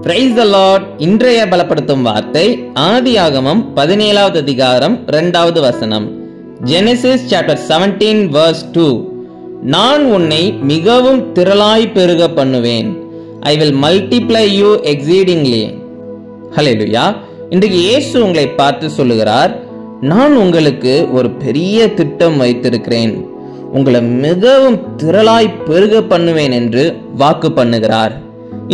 Praise the Lord. இன்றைய பலப்படுத்தும் வார்த்தை ஆதியாகமம் 17வது அதிகாரம் 2வது வசனம். Genesis chapter 17 verse 2. நான் உன்னை மிகவும் திரளாய் பெருக பண்ணுவேன். I will multiply you exceedingly. ஹல்லேலூயா. இன்றைக்கு இயேசு உங்களை பார்த்து சொல்லுகிறார், நான் உங்களுக்கு ஒரு பெரிய திட்டம் வைத்திருக்கிறேன், உங்களை மிகவும் திரளாய் பெருக பண்ணுவேன் என்று வாக்கு பண்ணுகிறார்.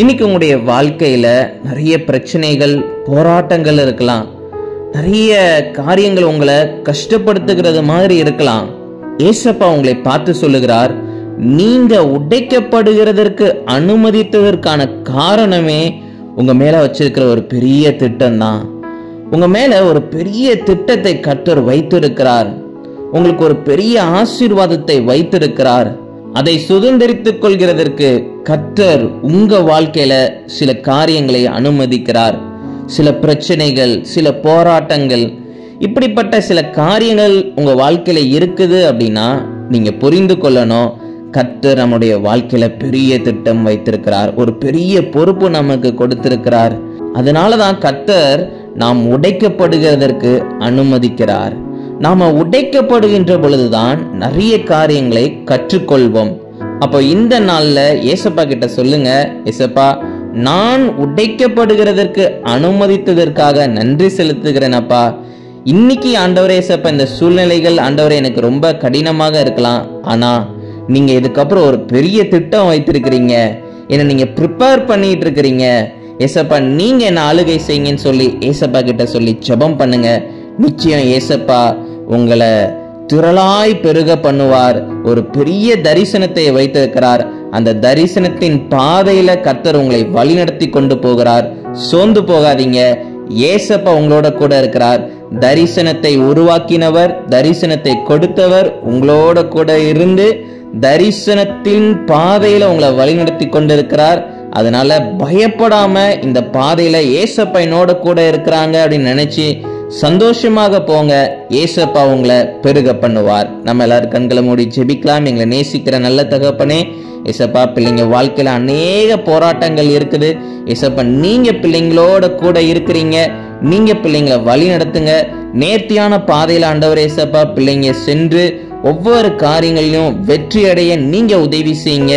இன்னைக்கு உங்களுடைய வாழ்க்கையில நிறைய பிரச்சனைகள், போராட்டங்கள் இருக்கலாம். நிறைய காரியங்கள் உங்களை கஷ்டப்படுத்துகிறது மாதிரி இருக்கலாம். ஏசப்பா உங்களை பார்த்து சொல்லுகிறார், நீங்க உடைக்கப்படுகிறதற்கு அனுமதித்ததற்கான காரணமே உங்க மேல வச்சிருக்கிற ஒரு பெரிய திட்டம் தான். உங்க மேல ஒரு பெரிய திட்டத்தை கர்த்தர் வைத்திருக்கிறார். உங்களுக்கு ஒரு பெரிய ஆசீர்வாதத்தை வைத்திருக்கிறார். அதை சுதந்திரித்துக் கொள்கிறதற்கு கர்த்தர் உங்க வாழ்க்கையில சில காரியங்களை அனுமதிக்கிறார். சில பிரச்சனைகள், சில போராட்டங்கள், இப்படிப்பட்ட சில காரியங்கள் உங்க வாழ்க்கையில இருக்குது அப்படின்னா நீங்க புரிந்து கொள்ளணும், கர்த்தர் நம்முடைய வாழ்க்கையில பெரிய திட்டம் வைத்திருக்கிறார். ஒரு பெரிய பொறுப்பு நமக்கு கொடுத்திருக்கிறார். அதனாலதான் கர்த்தர் நாம் உடைக்கப்படுகிறதற்கு அனுமதிக்கிறார். நாம உடைக்கப்படுகின்ற பொழுதுதான் நிறைய காரியங்களை கற்றுக்கொள்வோம். அப்போ இந்த நாள்ல ஏசப்பா கிட்ட சொல்லுங்க, ஏசப்பா நான் உடைக்கப்படுகிறதற்கு அனுமதித்ததற்காக நன்றி செலுத்துகிறேனப்பா. இன்னைக்கு ஆண்டவரே ஏசப்பா, இந்த சூழ்நிலைகள் ஆண்டவரே எனக்கு ரொம்ப கடினமாக இருக்கலாம், ஆனா நீங்க இதுக்கப்புறம் ஒரு பெரிய திட்டம் வைத்திருக்கிறீங்க, என்னை நீங்க ப்ரிப்பேர் பண்ணிட்டு இருக்கிறீங்க ஏசப்பா, நீங்க என்ன ஆளுகை செய்யுங்கன்னு சொல்லி ஏசப்பா கிட்ட சொல்லி ஜெபம் பண்ணுங்க. நிச்சயம் ஏசப்பா உங்களை திரளாய் பெருக பண்ணுவார். ஒரு பெரிய தரிசனத்தை வைத்திருக்கிறார். அந்த தரிசனத்தின் பாதையில கர்த்தர் உங்களை வழிநடத்தி கொண்டு போகிறார். சோர்ந்து போகாதீங்க, ஏசப்பா உங்களோட கூட இருக்கிறார். தரிசனத்தை உருவாக்கினவர், தரிசனத்தை கொடுத்தவர் உங்களோட கூட இருந்து தரிசனத்தின் பாதையில உங்களை வழிநடத்தி கொண்டிருக்கிறார். அதனால பயப்படாம இந்த பாதையில ஏசப்பா என்னோட கூட இருக்கிறாங்க அப்படின்னு நினைச்சு சந்தோஷமாக போங்க. ஏசப்பா உங்களை பெருக பண்ணுவார். நம்ம எல்லாரும் கண்களை மூடி ஜெபிக்கலாம். எங்களை நேசிக்கிற நல்ல தகப்பனே, ஏசப்பா பிள்ளைங்க வாழ்க்கையில அநேக போராட்டங்கள் இருக்குது. ஏசப்பா நீங்க பிள்ளைங்களோட கூட இருக்கிறீங்க. நீங்க பிள்ளைங்களை வழி நடத்துங்க. நேர்த்தியான பாதையில ஆண்டவர் ஏசப்பா பிள்ளைங்க சென்று ஒவ்வொரு காரியங்களிலும் வெற்றி அடைய நீங்க உதவி செய்யுங்க.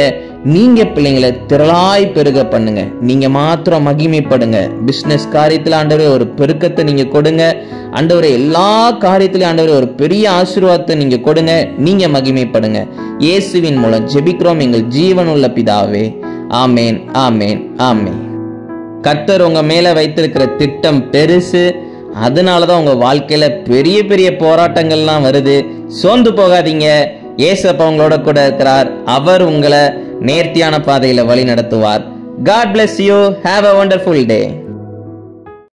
நீங்க பிள்ளைங்களை திரளாய் பெருக பண்ணுங்க. நீங்க மாத்திரம் மகிமைப்படுங்க. பிசினஸ் காரியத்துல ஆண்டவரே ஒரு பெருக்கத்தை நீங்க கொடுங்க. ஆண்டவரே எல்லா காரியத்திலும் ஆண்டவரே ஒரு பெரிய ஆசீர்வாதத்தை நீங்க கொடுங்க. நீங்க மகிமைப்படுங்க. இயேசுவின் மூலம் ஜெபிக்கிறோம் எங்கள் ஜீவனுள்ள பிதாவே. ஆமேன், ஆமேன், ஆமேன். கர்த்தர் உங்க மேல வைத்திருக்கிற திட்டம் பெருசு. அதனாலதான் உங்க வாழ்க்கையில பெரிய பெரிய போராட்டங்கள்லாம் வருது. சோர்ந்து போகாதீங்க. ஏசப்பா உங்களோட கூட இருக்கிறார். அவர் உங்களை நேர்த்தியான பாதையில வழி நடத்துவார். God bless you. Have a wonderful day.